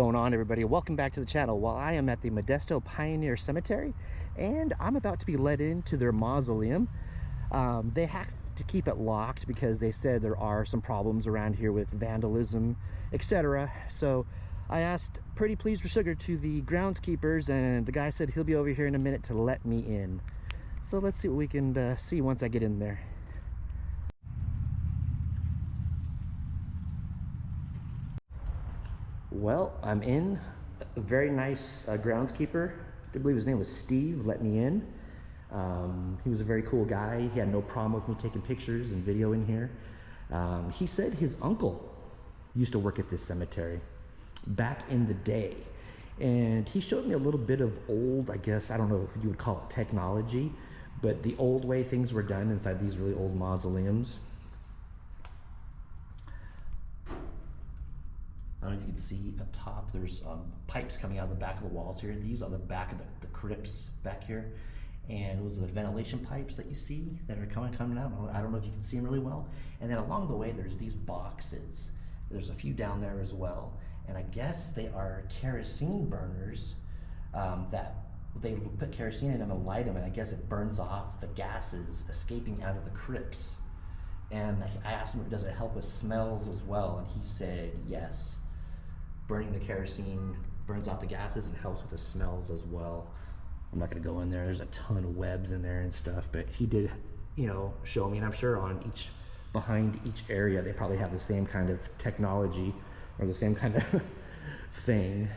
going on, everybody? Welcome back to the channel. Well, I am at the Modesto Pioneer Cemetery and I'm about to be let into their mausoleum. They have to keep it locked because they said there are some problems around here with vandalism, etc. So I asked pretty please for sugar to the groundskeepers, and the guy said he'll be over here in a minute to let me in. So let's see what we can see once I get in there. Well, I'm in. A very nice groundskeeper, I believe his name was Steve, let me in. He was a very cool guy. He had no problem with me taking pictures and video in here. He said his uncle used to work at this cemetery back in the day. And he showed me a little bit of old, I guess, I don't know if you would call it technology, but the old way things were done inside these really old mausoleums. I don't know if you can see up top, there's pipes coming out of the back of the walls here. These are the back of the crypts back here. And those are the ventilation pipes that you see that are coming out. I don't know if you can see them really well. And then along the way, there's these boxes. There's a few down there as well. And I guess they are kerosene burners that they put kerosene in them and light them, and I guess it burns off the gases escaping out of the crypts. And I asked him, does it help with smells as well? And he said yes. Burning the kerosene burns off the gases and helps with the smells as well. I'm not going to go in there. There's a ton of webs in there and stuff, but he did, you know, show me, and I'm sure on behind each area they probably have the same kind of technology or the same kind of thing.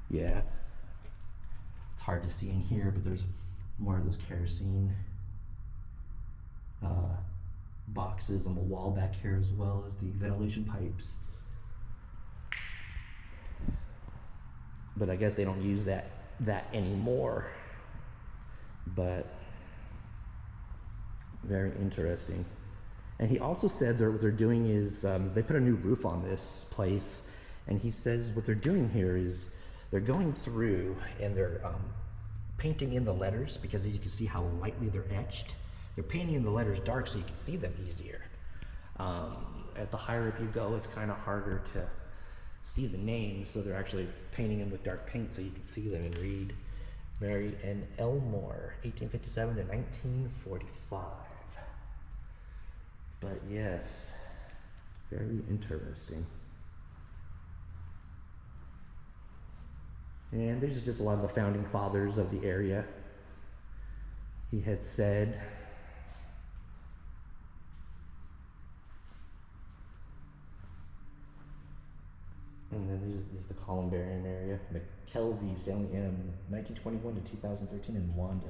Yeah, it's hard to see in here, but there's more of those kerosene boxes on the wall back here, as well as the ventilation pipes. But I guess they don't use that anymore. But very interesting. And he also said that what they're doing is they put a new roof on this place, and he says what they're doing here is they're going through and they're painting in the letters, because as you can see how lightly they're etched. They're painting in the letters dark so you can see them easier. At the higher up you go, it's kind of harder to see the names, so they're actually painting them with dark paint so you can see them and read. Mary and Elmore, 1857 to 1945. But yes, very interesting. And these are just a lot of the founding fathers of the area. He had said, and then this is the columbarium area. McKelvey, Stanley M, 1921 to 2013, and Wanda,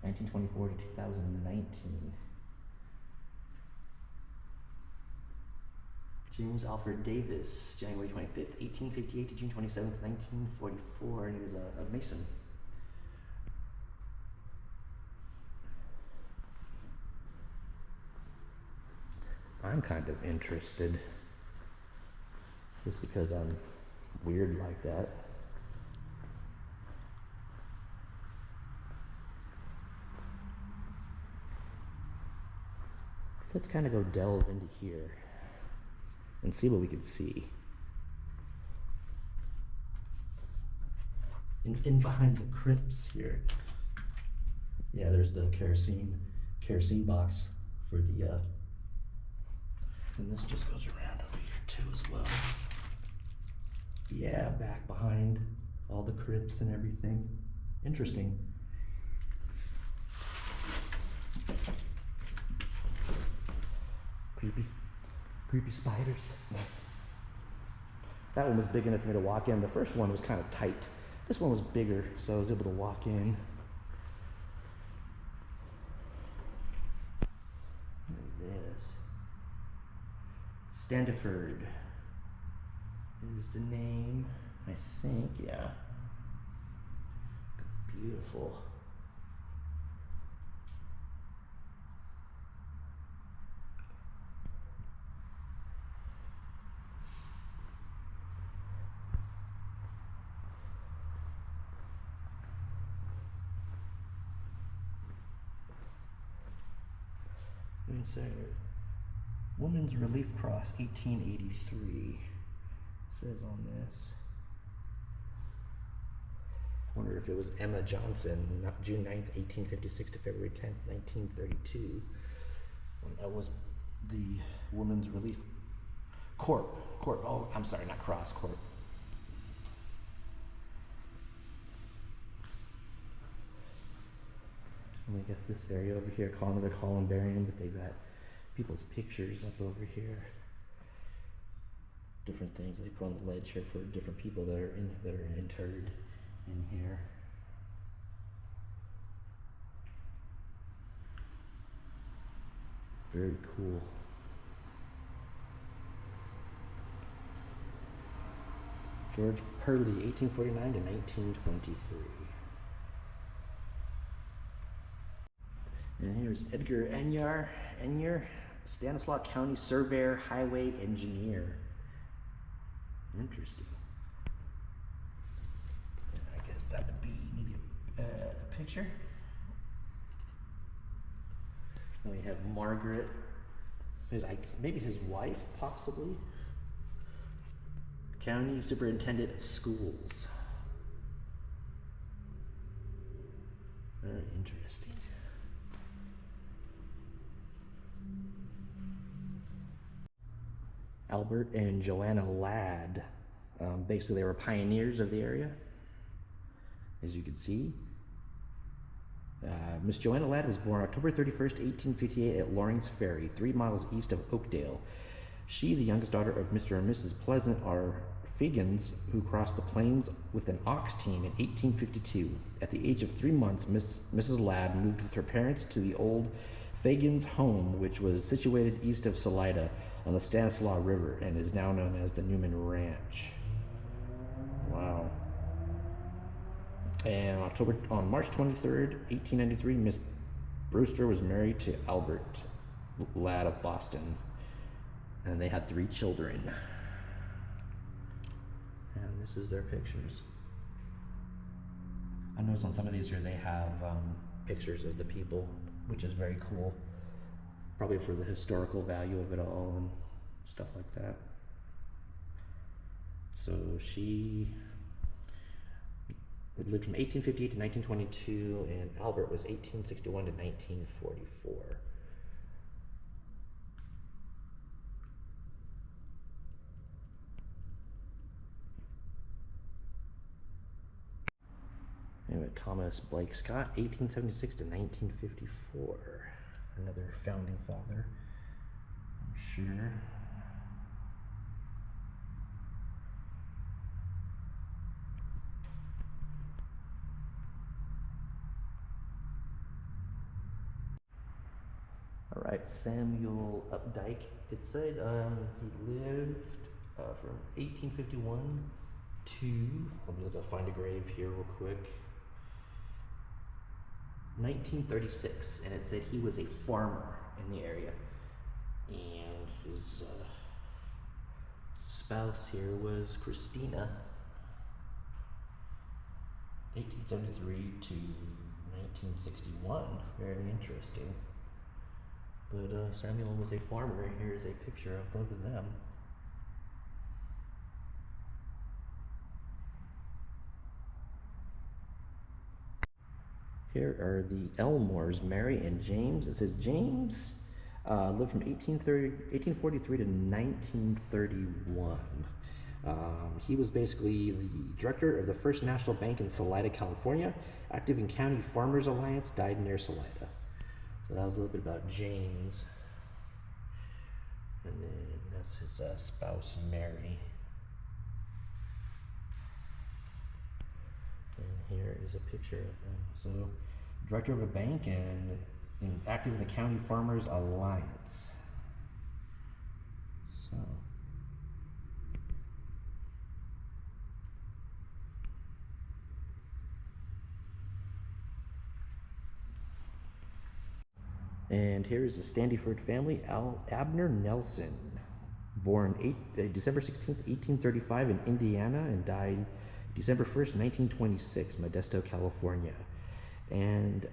1924 to 2019. James Alfred Davis, January 25th, 1858 to June 27th, 1944, and he was a Mason. I'm kind of interested, just because I'm weird like that. Let's kind of go delve into here and see what we can see. In behind the crypts here. Yeah, there's the kerosene box for the and this just goes around over here too as well. Yeah, back behind all the crypts and everything. Interesting. Creepy spiders. That one was big enough for me to walk in. The first one was kind of tight. This one was bigger, so I was able to walk in. Look at this. Standiford is the name, I think, yeah. Beautiful. Inside Women's Relief Cross, 1883. It says on this. I wonder if it was Emma Johnson, June 9th, 1856 to February 10th, 1932. That was the Women's Relief Corp. Oh, I'm sorry, not Cross, Corp. And we got this area over here, another columbarium, but they've got people's pictures up over here. Different things they put on the ledge here for different people that are interred in here. Very cool. George Purley, 1849 to 1923. And here's Edgar Enyer, Stanislaus County Surveyor, Highway Engineer. Interesting. I guess that would be maybe a picture. And we have Margaret, maybe his wife, possibly. County Superintendent of Schools. Very interesting. Albert and Joanna Ladd. Basically, they were pioneers of the area, as you can see. Miss Joanna Ladd was born October 31st, 1858 at Lawrence Ferry, 3 miles east of Oakdale. She, the youngest daughter of Mr. and Mrs. Pleasant R. Fagans, who crossed the plains with an ox team in 1852. At the age of 3 months, Mrs. Ladd moved with her parents to the old Fagans home, which was situated east of Salida on the Stanislaus River and is now known as the Newman Ranch. Wow. And on March 23rd, 1893, Miss Brewster was married to Albert Ladd of Boston, and they had 3 children. And this is their pictures. I noticed on some of these here they have pictures of the people, which is very cool. Probably for the historical value of it all and stuff like that. So she lived from 1858 to 1922, and Albert was 1861 to 1944. Anyway, Thomas Blake Scott, 1876 to 1954. Another founding father, I'm sure. All right, Samuel Updike. It said he lived from 1851 to, I'm going to find a grave here real quick, 1936, and it said he was a farmer in the area, and his spouse here was Christina, 1873 to 1961. Very interesting. But Samuel was a farmer. Here's a picture of both of them. Here are the Elmores, Mary and James. It says James lived from 1843 to 1931. He was basically the director of the First National Bank in Salida, California, active in County Farmers Alliance, died near Salida. So that was a little bit about James. And then that's his spouse, Mary. And here is a picture of them. So, director of a bank and active in the County Farmers Alliance. So. And here is the Standiford family. Abner Nelson, born December 16th, 1835 in Indiana and died December 1st, 1926, Modesto, California. And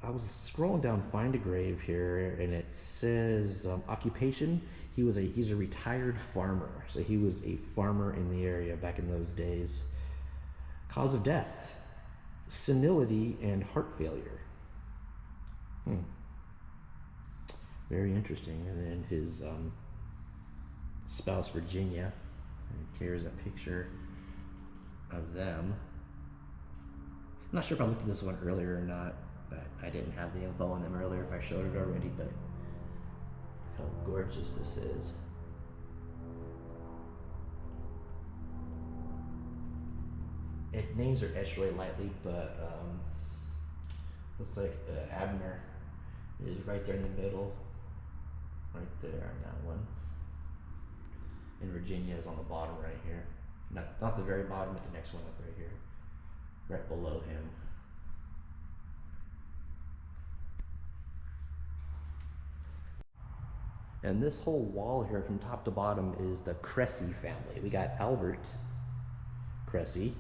I was scrolling down Find a Grave here, and it says occupation. He's a retired farmer, so he was a farmer in the area back in those days. Cause of death: senility and heart failure. Very interesting. And then his spouse Virginia. And here's a picture of them. I'm not sure if I looked at this one earlier or not, but I didn't have the info on them earlier if I showed it already, but look how gorgeous this is. Names are etched really lightly, but looks like Abner is right there in the middle, right there on that one. And Virginia is on the bottom right here. Not the very bottom, but the next one up right here, right below him. And this whole wall here from top to bottom is the Cressy family. We got Albert Cressy,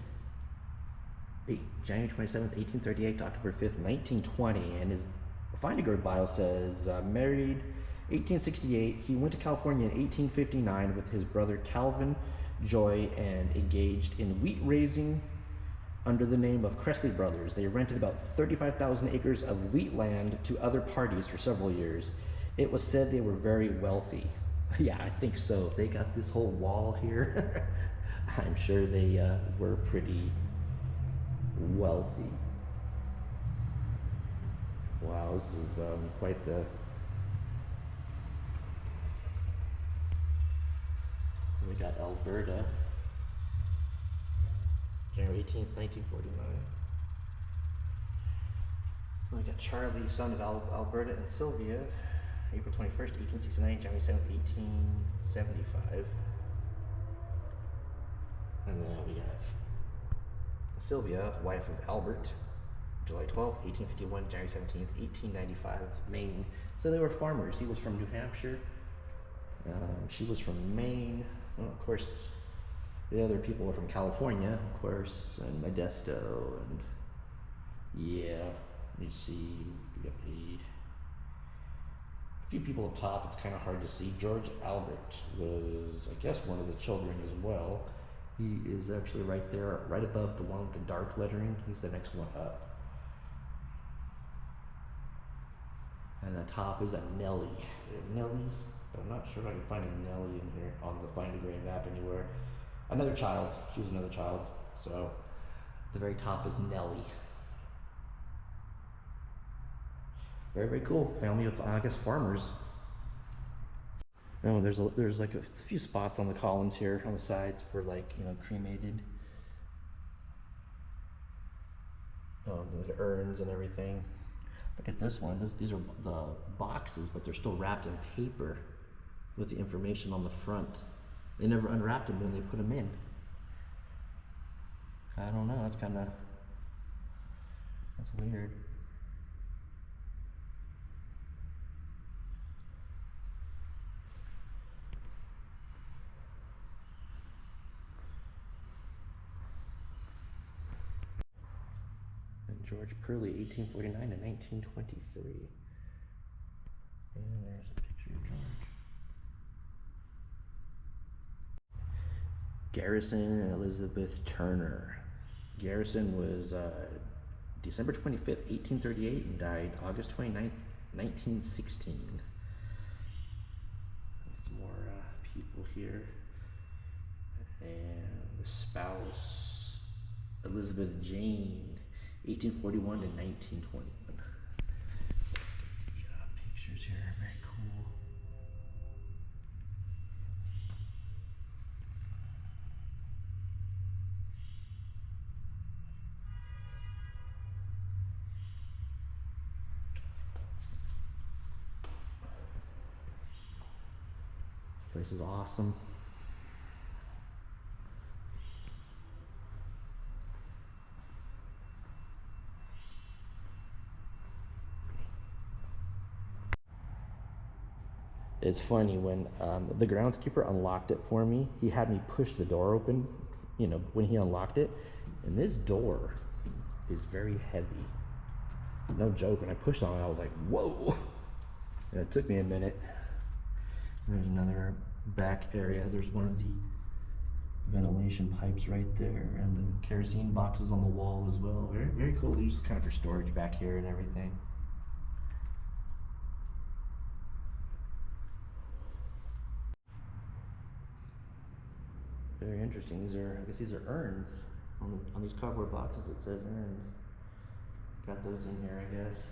January 27th, 1838 to October 5th, 1920. And his Find a Grave bio says, married 1868. He went to California in 1859 with his brother Calvin Joy and engaged in wheat raising under the name of Cressley Brothers. They rented about 35,000 acres of wheat land to other parties for several years. It was said they were very wealthy. Yeah, I think so. They got this whole wall here. I'm sure they were pretty wealthy. Wow, this is quite the... We got Alberta, January 18th, 1949. We got Charlie, son of Alberta and Sylvia, April 21st, 1869, January 7th, 1875. And then we got Sylvia, wife of Albert, July 12th, 1851, January 17th, 1895, Maine. So they were farmers. He was from New Hampshire. She was from Maine. Well, of course, the other people were from California, of course, and Modesto, and yeah. You see, we got a few people up top. It's kind of hard to see. George Albert was, I guess, one of the children as well. He is actually right there, right above the one with the dark lettering. He's the next one up. And the top is a Nellie. Nellie, but I'm not sure if I can find a Nellie in here on the Find a Grave app anywhere. Another child. She was another child. So the very top is Nellie. Very, very cool. Family of, I guess, farmers. Oh, there's like a few spots on the columns here on the sides for, like, you know, cremated. Like urns and everything. Look at this one. These are the boxes, but they're still wrapped in paper with the information on the front. They never unwrapped them when they put them in. I don't know. That's weird. George Purley, 1849 to 1923. And there's a picture of George. Garrison and Elizabeth Turner. Garrison was December 25th, 1838 and died August 29th, 1916. Some more people here. And the spouse, Elizabeth Jane, 1841 to 1921. Yeah, pictures here are very cool. This place is awesome. It's funny, when the groundskeeper unlocked it for me, he had me push the door open, you know, when he unlocked it, and this door is very heavy. No joke, when I pushed on it, I was like, whoa. And it took me a minute. There's another back area. There's one of the ventilation pipes right there, and the kerosene boxes on the wall as well. Very, very cool. They use this kind of for storage back here and everything. Very interesting. These are, I guess these are urns. On these cardboard boxes it says urns. Got those in here, I guess.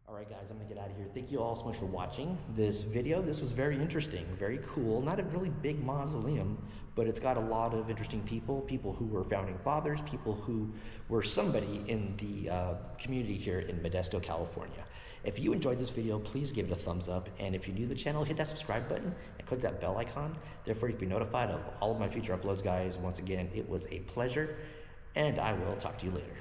Alright guys, I'm gonna get out of here. Thank you all so much for watching this video. This was very interesting, very cool. Not a really big mausoleum, but it's got a lot of interesting people. People who were founding fathers, people who were somebody in the community here in Modesto, California. If you enjoyed this video, please give it a thumbs up. And if you're new to the channel, hit that subscribe button and click that bell icon. Therefore, you can be notified of all of my future uploads, guys. Once again, it was a pleasure, and I will talk to you later.